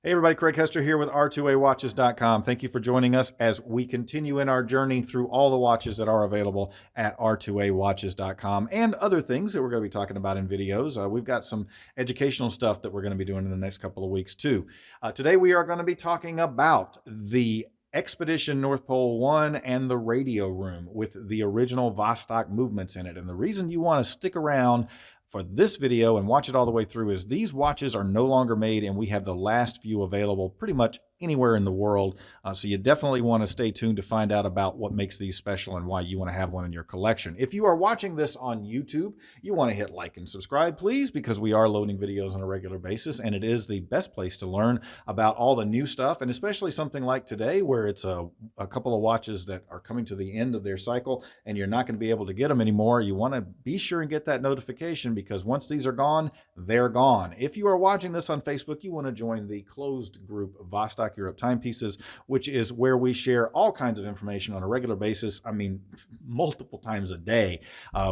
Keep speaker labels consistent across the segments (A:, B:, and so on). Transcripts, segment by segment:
A: Hey everybody, Craig Hester here with R2AWatches.com. Thank you for joining us as we continue in our journey through all the watches that are available at R2AWatches.com and other things that we're going to be talking about in videos. We've got some educational stuff that we're going to be doing in the next couple of weeks too. Today we are going to be talking about the Expedition North Pole 1 and the radio room with the original Vostok movements in it. And the reason you want to stick around for this video and watch it all the way through is these watches are no longer made and we have the last few available pretty much anywhere in the world. So you definitely want to stay tuned to find out about what makes these special and why you want to have one in your collection. If you are watching this on YouTube, you want to hit like and subscribe, please, because we are loading videos on a regular basis and it is the best place to learn about all the new stuff, and especially something like today where it's a couple of watches that are coming to the end of their cycle and you're not going to be able to get them anymore. You want to be sure and get that notification because once these are gone, they're gone. If you are watching this on Facebook, you want to join the closed group Vostok-Europe Timepieces, which is where we share all kinds of information on a regular basis. I mean, multiple times a day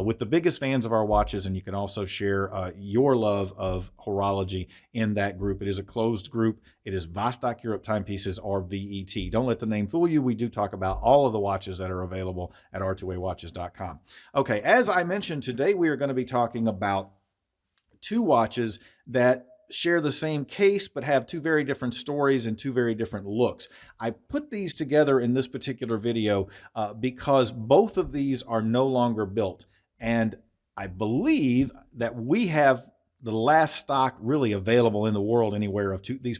A: with the biggest fans of our watches. And you can also share your love of horology in that group. It is a closed group. It is Vostok-Europe Timepieces, or VET. Don't let the name fool you. We do talk about all of the watches that are available at R2AWatches.com. Okay, as I mentioned, today we are going to be talking about two watches that share the same case but have two very different stories and two very different looks. I put these together in this particular video because both of these are no longer built, and I believe that we have the last stock really available in the world anywhere of these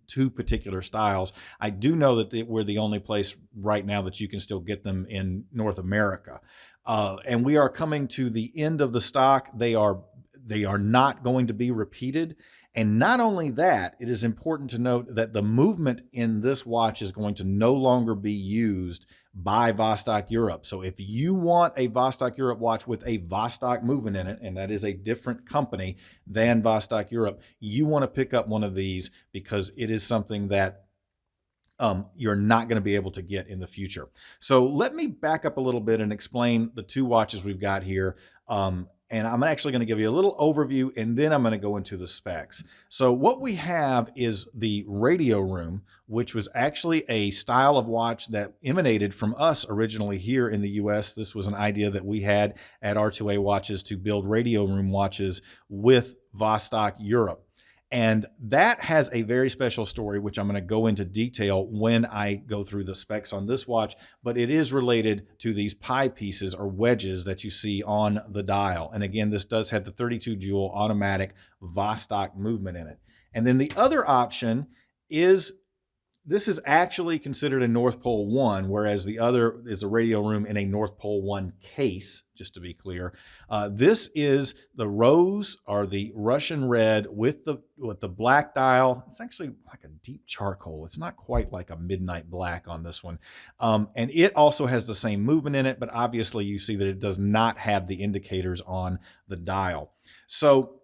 A: two particular styles. I do know that we're the only place right now that you can still get them in North America, and we are coming to the end of the stock. They are not going to be repeated. And not only that, it is important to note that the movement in this watch is going to no longer be used by Vostok-Europe. So if you want a Vostok-Europe watch with a Vostok movement in it, and that is a different company than Vostok-Europe, you want to pick up one of these because it is something that you're not going to be able to get in the future. So let me back up a little bit and explain the two watches we've got here. And I'm actually going to give you a little overview, and then I'm going to go into the specs. So what we have is the radio room, which was actually a style of watch that emanated from us originally here in the US. This was an idea that we had at R2A Watches to build radio room watches with Vostok-Europe. And that has a very special story, which I'm going to go into detail when I go through the specs on this watch, but it is related to these pie pieces or wedges that you see on the dial. And again, this does have the 32 jewel automatic Vostok movement in it. And then the other option is, this is actually considered a North Pole 1, whereas the other is a radio room in a North Pole 1 case, just to be clear. This is the rose, or the Russian red, with the black dial. It's actually like a deep charcoal. It's not quite like a midnight black on this one. And it also has the same movement in it, but obviously you see that it does not have the indicators on the dial. So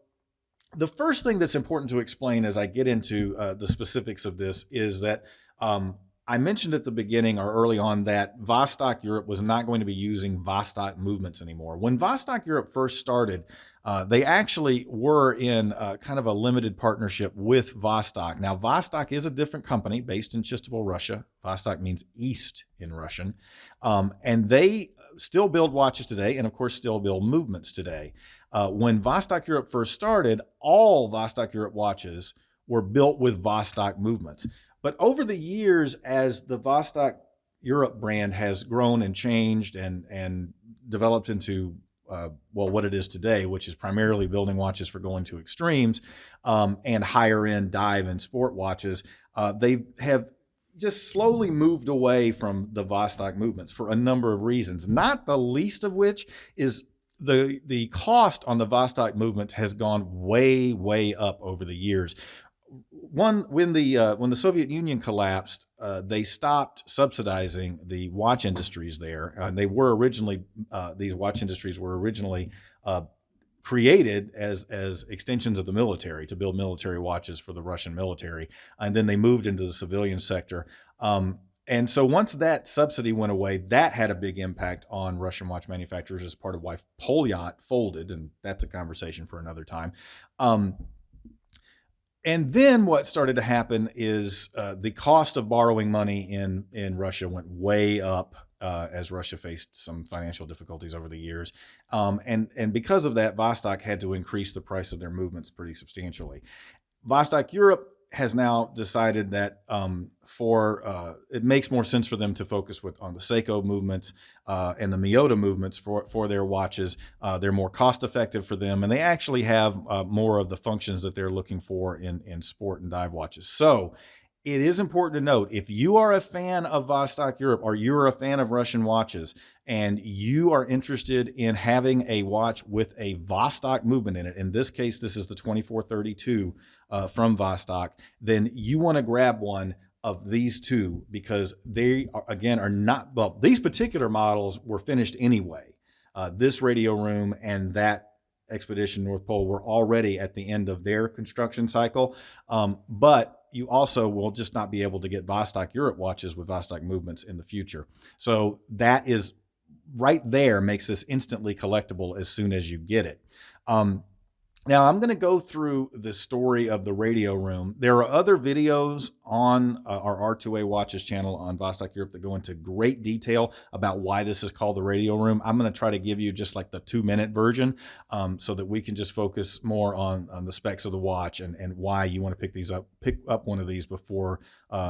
A: the first thing that's important to explain as I get into the specifics of this is that I mentioned at the beginning or early on that Vostok-Europe was not going to be using Vostok movements anymore. When Vostok-Europe first started, they actually were in kind of a limited partnership with Vostok. Now, Vostok is a different company based in Chistopol, Russia. Vostok means east in Russian. And they still build watches today and, of course, still build movements today. When Vostok-Europe first started, all Vostok-Europe watches were built with Vostok movements. But over the years, as the Vostok-Europe brand has grown and changed and developed into well, what it is today, which is primarily building watches for going to extremes and higher end dive and sport watches, they have just slowly moved away from the Vostok movements for a number of reasons, not the least of which is the cost on the Vostok movements has gone way, way up over the years. When the Soviet Union collapsed, they stopped subsidizing the watch industries there. And they were originally, these watch industries were originally created as extensions of the military to build military watches for the Russian military. And then they moved into the civilian sector. And so once that subsidy went away, that had a big impact on Russian watch manufacturers as part of why Polyot folded. And that's a conversation for another time. And then what started to happen is the cost of borrowing money in Russia went way up as Russia faced some financial difficulties over the years. And because of that, Vostok had to increase the price of their movements pretty substantially. Vostok-Europe has now decided that it makes more sense for them to focus on the Seiko movements and the Miyota movements for their watches. They're more cost effective for them, and they actually have more of the functions that they're looking for in sport and dive watches. So it is important to note, if you are a fan of Vostok-Europe or you're a fan of Russian watches and you are interested in having a watch with a Vostok movement in it, in this case, this is the 2432 from Vostok, then you want to grab one of these two, because they are, again, are not, well, these particular models were finished anyway. This radio room and that Expedition North Pole were already at the end of their construction cycle, but you also will just not be able to get Vostok-Europe watches with Vostok movements in the future. So that is right there, makes this instantly collectible as soon as you get it. Now I'm going to go through the story of the radio room. There are other videos on our R2A Watches channel on Vostok-Europe that go into great detail about why this is called the radio room. I'm going to try to give you just like the 2-minute version so that we can just focus more on the specs of the watch and why you want to pick up one of these before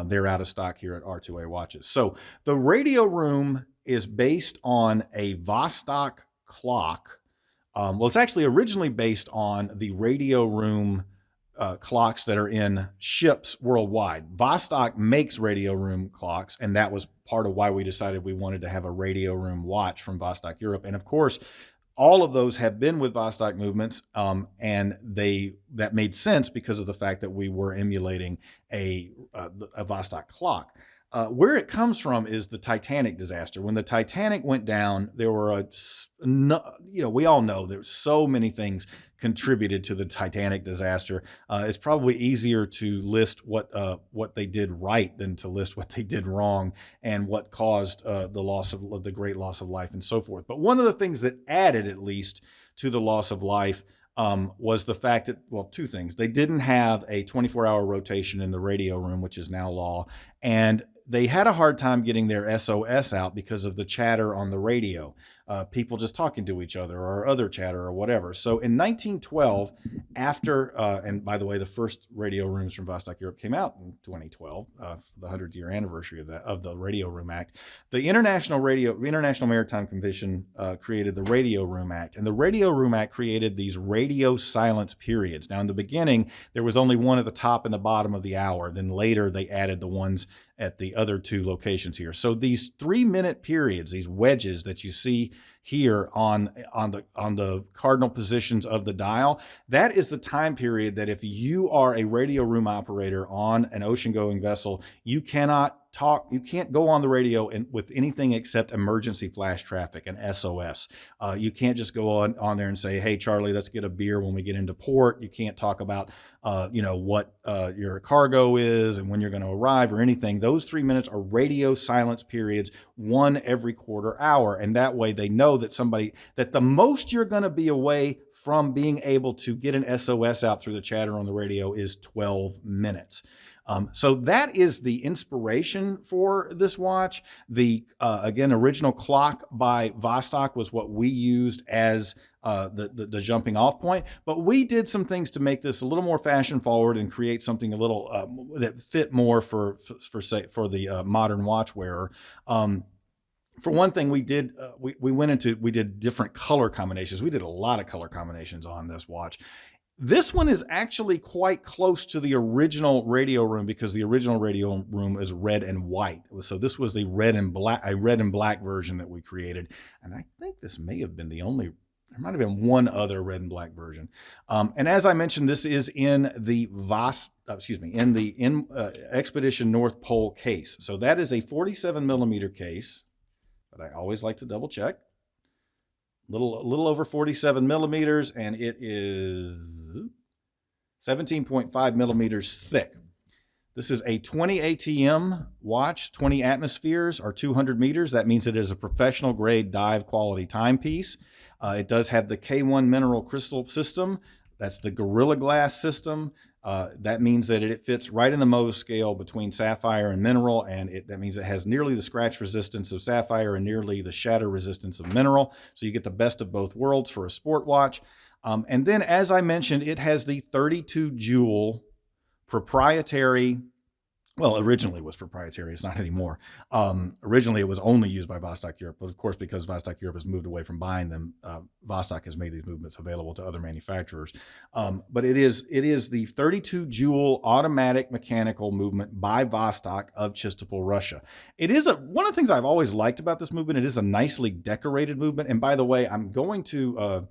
A: they're out of stock here at R2A Watches. So the radio room is based on a Vostok clock. Well, it's actually originally based on the radio room clocks that are in ships worldwide. Vostok makes radio room clocks, and that was part of why we decided we wanted to have a radio room watch from Vostok-Europe. And of course, all of those have been with Vostok movements, and that made sense because of the fact that we were emulating a Vostok clock. Where it comes from is the Titanic disaster. When the Titanic went down, there were we all know there's so many things contributed to the Titanic disaster. It's probably easier to list what they did right than to list what they did wrong and what caused the great loss of life and so forth. But one of the things that added, at least, to the loss of life was the fact that, well, two things. They didn't have a 24-hour rotation in the radio room, which is now law, and they had a hard time getting their SOS out because of the chatter on the radio, people just talking to each other or other chatter or whatever. So in 1912, after, and by the way, the first radio rooms from Vostok-Europe came out in 2012, the 100-year anniversary of the Radio Room Act. The International Maritime Commission created the Radio Room Act, and the Radio Room Act created these radio silence periods. Now, in the beginning, there was only one at the top and the bottom of the hour. Then later, they added the ones at the other two locations here. So these 3-minute periods, these wedges that you see here on the cardinal positions of the dial, that is the time period that if you are a radio room operator on an ocean-going vessel, you can't go on the radio with anything except emergency flash traffic and SOS. You can't just go on there and say, hey, Charlie, let's get a beer when we get into port. You can't talk about, what your cargo is and when you're going to arrive or anything. Those 3 minutes are radio silence periods, one every quarter hour. And that way they know that the most you're going to be away from being able to get an SOS out through the chatter on the radio is 12 minutes. So that is the inspiration for this watch. The again, original clock by Vostok was what we used as the jumping off point, but we did some things to make this a little more fashion forward and create something a little that fit more for the modern watch wearer. For one thing, we did different color combinations. We did a lot of color combinations on this watch. This one is actually quite close to the original radio room because the original radio room is red and white. So this was a red and black version that we created. And I think this may have been there might have been one other red and black version. And as I mentioned, this is in the Expedition North Pole case. So that is a 47 millimeter case, but I always like to double check. Little over 47 millimeters, and it is 17.5 millimeters thick. This is a 20 ATM watch, 20 atmospheres or 200 meters. That means it is a professional grade dive quality timepiece. It does have the K1 mineral crystal system. That's the Gorilla Glass system. That means that it fits right in the Mohs scale between sapphire and mineral, and that means it has nearly the scratch resistance of sapphire and nearly the shatter resistance of mineral. So you get the best of both worlds for a sport watch. And then, as I mentioned, it has the 32 joule proprietary. Well, originally it was proprietary. It's not anymore. Originally, it was only used by Vostok-Europe. But of course, because Vostok-Europe has moved away from buying them, Vostok has made these movements available to other manufacturers. But it is the 32 joule automatic mechanical movement by Vostok of Chistopol, Russia. It is one of the things I've always liked about this movement. It is a nicely decorated movement. And by the way, I'm going to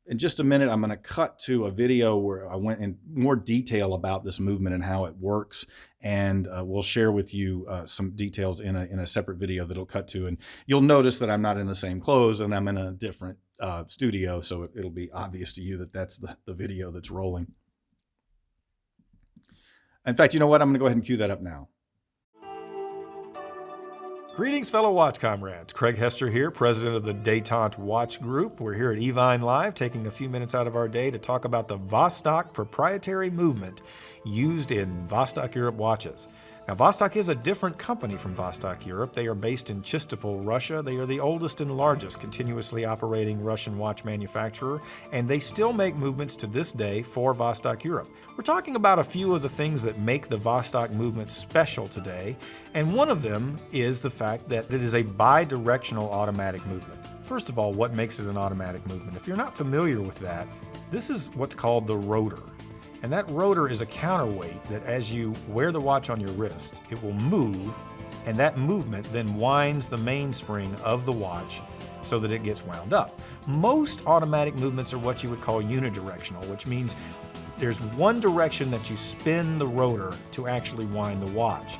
A: in just a minute, I'm going to cut to a video where I went in more detail about this movement and how it works. And we'll share with you some details in a separate video that it'll cut to. And you'll notice that I'm not in the same clothes and I'm in a different studio. So it'll be obvious to you that that's the video that's rolling. In fact, you know what? I'm going to go ahead and cue that up now.
B: Greetings, fellow watch comrades. Craig Hester here, president of the Détente Watch Group. We're here at Evine Live, taking a few minutes out of our day to talk about the Vostok proprietary movement used in Vostok-Europe watches. Now, Vostok is a different company from Vostok-Europe. They are based in Chistopol, Russia. They are the oldest and largest continuously operating Russian watch manufacturer, and they still make movements to this day for Vostok-Europe. We're talking about a few of the things that make the Vostok movement special today, and one of them is the fact that it is a bi-directional automatic movement. First of all, what makes it an automatic movement? If you're not familiar with that, this is what's called the rotor. And that rotor is a counterweight that as you wear the watch on your wrist, it will move, and that movement then winds the mainspring of the watch so that it gets wound up. Most automatic movements are what you would call unidirectional, which means there's one direction that you spin the rotor to actually wind the watch.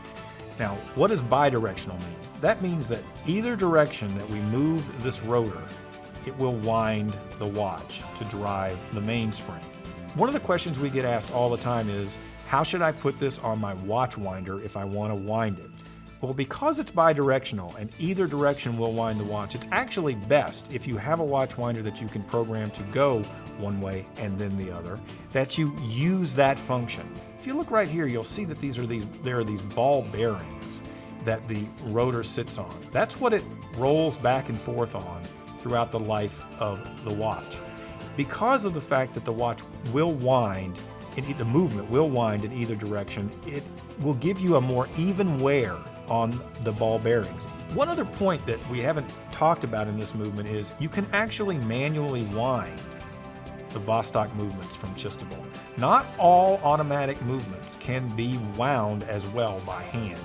B: Now, what does bidirectional mean? That means that either direction that we move this rotor, it will wind the watch to drive the mainspring. One of the questions we get asked all the time is, how should I put this on my watch winder if I want to wind it? Well, because it's bidirectional and either direction will wind the watch, it's actually best if you have a watch winder that you can program to go one way and then the other, that you use that function. If you look right here, you'll see that there are these ball bearings that the rotor sits on. That's what it rolls back and forth on throughout the life of the watch. Because of the fact that the watch will wind, the movement will wind in either direction, it will give you a more even wear on the ball bearings. One other point that we haven't talked about in this movement is you can actually manually wind the Vostok movements from Chistopol. Not all automatic movements can be wound as well by hand.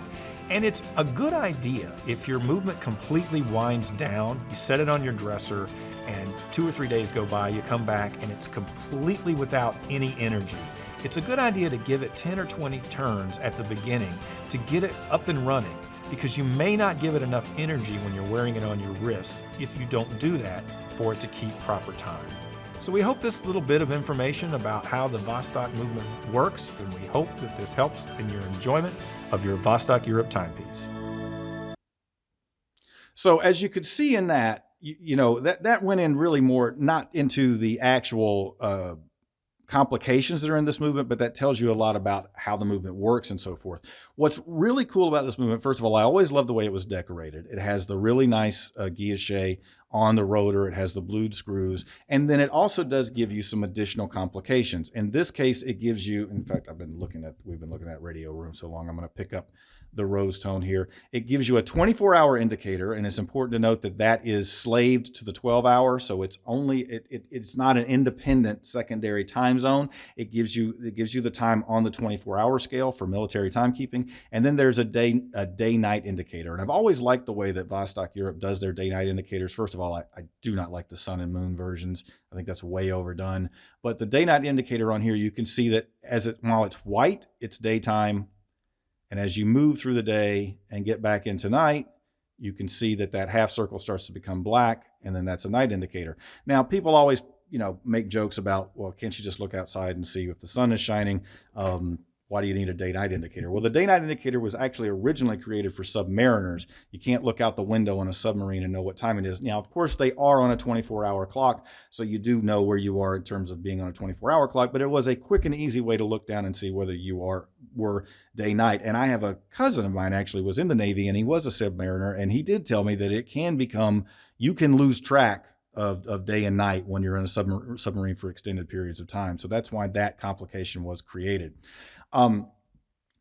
B: And it's a good idea if your movement completely winds down, you set it on your dresser, and 2 or 3 days go by, you come back and it's completely without any energy. It's a good idea to give it 10 or 20 turns at the beginning to get it up and running, because you may not give it enough energy when you're wearing it on your wrist if you don't do that for it to keep proper time. So we hope this little bit of information about how the Vostok movement works, and we hope that this helps in your enjoyment of your Vostok-Europe timepiece.
A: So as you could see in that, you know, that went in really more, not into the actual complications that are in this movement, but that tells you a lot about how the movement works and so forth. What's really cool about this movement, first of all, I always love the way it was decorated. It has the really nice guilloche on the rotor. It has the blued screws. And then it also does give you some additional complications. In this case, it gives you, in fact, we've been looking at Radio Room so long, I'm going to pick up the rose tone here. It gives you a 24-hour indicator, and it's important to note that that is slaved to the 12-hour, so it's only it's not an independent secondary time zone. It gives you the time on the 24-hour scale for military timekeeping, and then there's a day-night indicator. And I've always liked the way that Vostok-Europe does their day-night indicators. First of all, I do not like the sun and moon versions. I think that's way overdone. But the day-night indicator on here, you can see that while it's white, it's daytime. And as you move through the day and get back into night, you can see that half circle starts to become black, and then that's a night indicator. Now, people always, make jokes about, well, can't you just look outside and see if the sun is shining? why do you need a day-night indicator? Well, the day-night indicator was actually originally created for submariners. You can't look out the window on a submarine and know what time it is. Now, of course, they are on a 24-hour clock, so you do know where you are in terms of being on a 24-hour clock, but it was a quick and easy way to look down and see whether you were day-night. And I have a cousin of mine actually was in the Navy, and he was a submariner, and he did tell me that it can become, you can lose track of day and night when you're in a submarine for extended periods of time. So that's why that complication was created.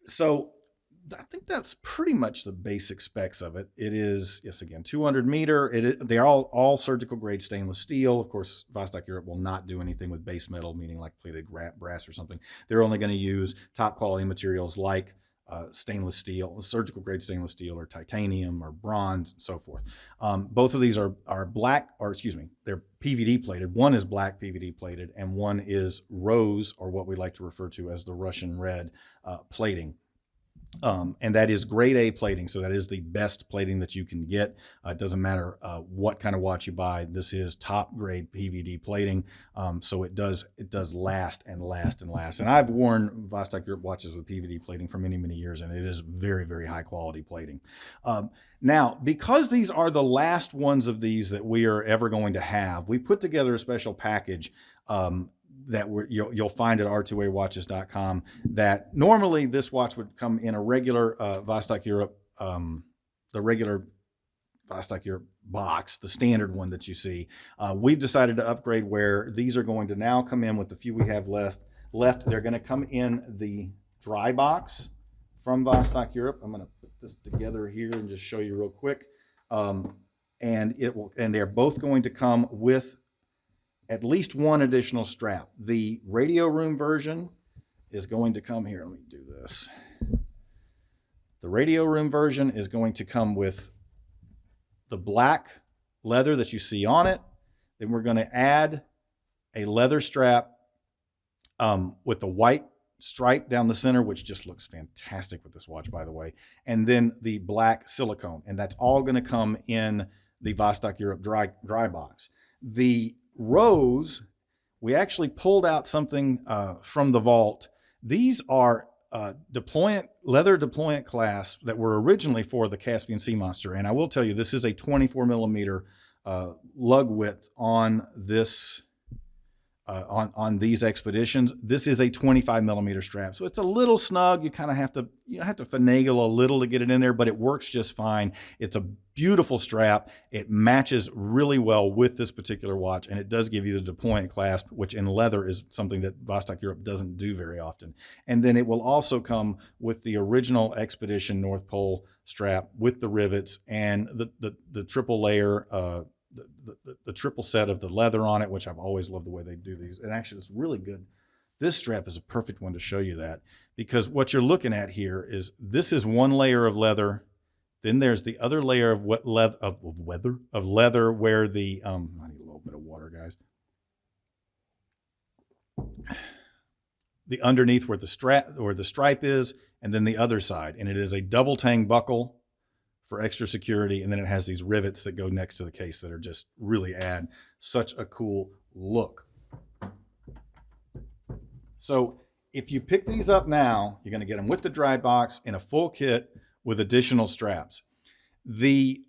A: So I think that's pretty much the basic specs of it. It is, yes, again, 200 meter. They are all surgical grade stainless steel. Of course, Vostok-Europe will not do anything with base metal, meaning like plated brass or something. They're only going to use top quality materials like stainless steel, surgical grade stainless steel, or titanium, or bronze, and so forth. Both of these are black, or excuse me, they're PVD plated. One is black PVD plated, and one is rose, or what we like to refer to as the Russian red plating. And that is grade A plating, so that is the best plating that you can get. It doesn't matter what kind of watch you buy. This is top grade PVD plating, so it does last and last and last. And I've worn Vostok-Europe watches with PVD plating for many, many years, and it is very, very high quality plating. Now, because these are the last ones of these that we are ever going to have, we put together a special package that you'll find at r2awatches.com, that normally this watch would come in a regular Vostok-Europe, the regular Vostok-Europe box, the standard one that you see. We've decided to upgrade where these are going to now come in with the few we have left. They're going to come in the dry box from Vostok-Europe. I'm going to put this together here and just show you real quick. And they're both going to come with at least one additional strap. The radio room version is going to come here. Let me do this. The radio room version is going to come with the black leather that you see on it. Then we're going to add a leather strap with the white stripe down the center, which just looks fantastic with this watch, by the way. And then the black silicone. And that's all going to come in the Vostok-Europe dry box. The rose, we actually pulled out something from the vault. These are leather deployant clasps that were originally for the Caspian Sea Monster. And I will tell you, this is a 24 millimeter lug width on this on these expeditions. This is a 25 millimeter strap, so it's a little snug. You kind of have to finagle a little to get it in there, but it works just fine. It's a beautiful strap. It matches really well with this particular watch, and it does give you the deployant clasp, which in leather is something that Vostok-Europe doesn't do very often. And then it will also come with the original Expedition North Pole strap with the rivets and the triple layer, the triple set of the leather on it, which I've always loved the way they do these. And actually, it's really good. This strap is a perfect one to show you that, because what you're looking at here is this is one layer of leather. Then there's the other layer of leather where the I need a little bit of water, guys. The underneath where the strap or the stripe is, and then the other side, and it is a double tang buckle for extra security, and then it has these rivets that go next to the case that are just really add such a cool look. So if you pick these up now, you're going to get them with the dry box in a full kit with additional straps. The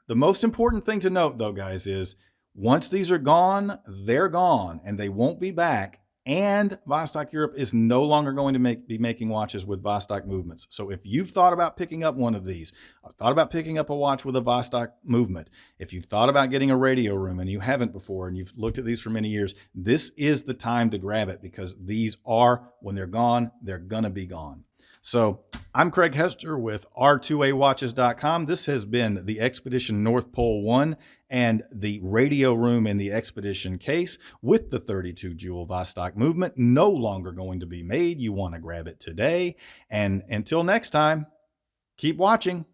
A: most important thing to note, though, guys, is once these are gone, they're gone, and they won't be back. And Vostok-Europe is no longer going to be making watches with Vostok movements. So if you've thought about picking up one of these, thought about picking up a watch with a Vostok movement, if you've thought about getting a radio room and you haven't before, and you've looked at these for many years, this is the time to grab it, because these are, when they're gone, they're going to be gone. So I'm Craig Hester with r2awatches.com. This has been the Expedition North Pole 1 and the radio room in the Expedition case with the 32 jewel Vostok movement, no longer going to be made. You want to grab it today. And until next time, keep watching.